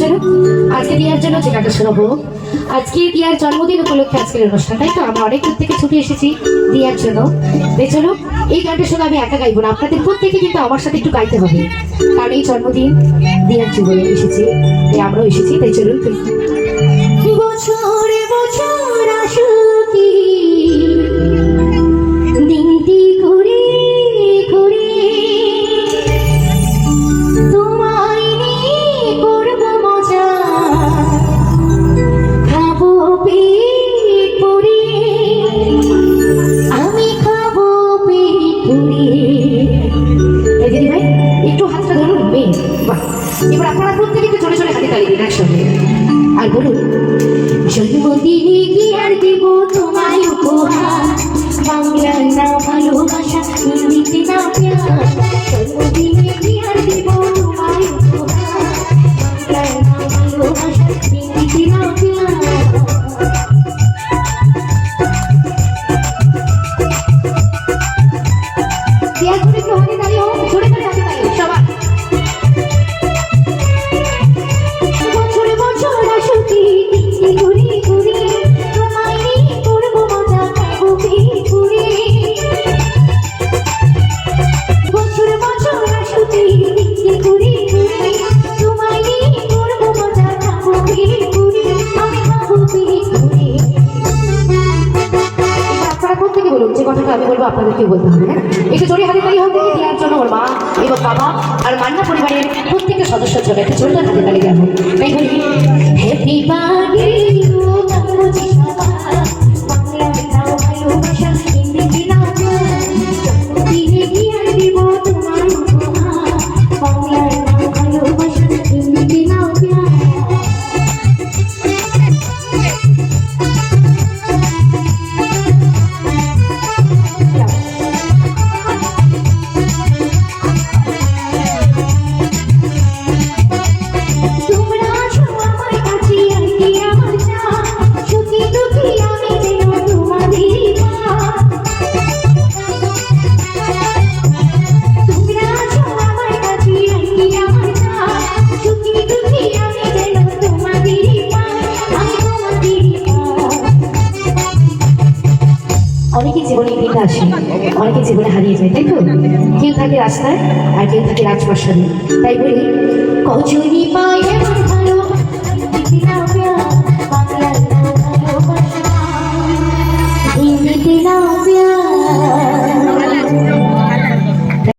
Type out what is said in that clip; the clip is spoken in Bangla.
চলো আজকে টিয়ার জন্য যে গানটা শোনাবো, আজকে টিয়ার জন্মদিন উপলক্ষে আজকের অনুষ্ঠান, তাই তো আমরা অনেক দূর থেকে ছুটে এসেছি টিয়ার জন্য। তাই চলো এই গানটা শুনে আমি একা গাইবো না, আপনাদের প্রত্যেকে কিন্তু আমার সাথে একটু গাইতে হবে, কারণ এই জন্মদিন টিয়ার জীবনে এসেছি, তাই আমরাও এসেছি। তাই চলুন। বছরে বছর আসুকি দিনটি ঘুরে ঘুরে, তোমায় নিয়ে করব মজা, খাবো পেট ভরে, আমি খাবো পেট ভরে। দিদি ভাই একটু হাতটা ধরুন, মেয়ে বাহ। এবার আপনারা প্রত্যেকে একটু জোরে জোরে হাতে তালি দিন একসঙ্গে, আর বলুন জন্মদিনে কি আর দেব তোমায় উপহার, বাংলার না ভালোবাসা, হিন্দিতে না প্যার। জন্মদিনে কি আর দেব তোমায় উপহার, বাংলার না ভালোবাসা, হিন্দিতে না প্যার। দেয়ার করে একটু হাতে তালি হোক, জোরে করে হাতে তালি সবাই। বছরে বছর আসুকি দিনটি ঘুরে ঘুরে, তোমায় নিয়ে করবো মজা, খাবো পেট ভরে। বছরে বছর আসুকি দিনটি ঘুরে ঘুরে, তোমায় নিয়ে করবো মজা, খাবো পেট ভরে, আমি খাবো পেট ভরে। আপনারা প্রত্যেকে বলুন যে কথাটা আমি বলবো আপনাদেরকেও বলতে হবে। হ্যাঁ, একটু জোরে হাতে তালি হবে দেওয়ার জন্য ওর মা এবং বাবা আর মান্না পরিবারের প্রত্যেকটা সদস্যের জন্য একটা জোরদার হাতে তালি দেওয়া হোক। তাই বলি হ্যাপি বার্থডে টু কাকুজি সবার, বাংলা নাও ভালোবাসা, হিন্দি নাও প্যার। জন্মদিনে কি আর দেব তোমায় উপহার, বাংলা নাও ভালোবাসা, হিন্দি নাও প্যার। অনেকে জীবনে দিন আসে, অনেকে জীবনে হারিয়ে যায়, তাই তো? কেউ থাকে রাস্তায় আর কেউ থাকে রাজপ্রাসাদে। তাই বলি কচুরি পায়ে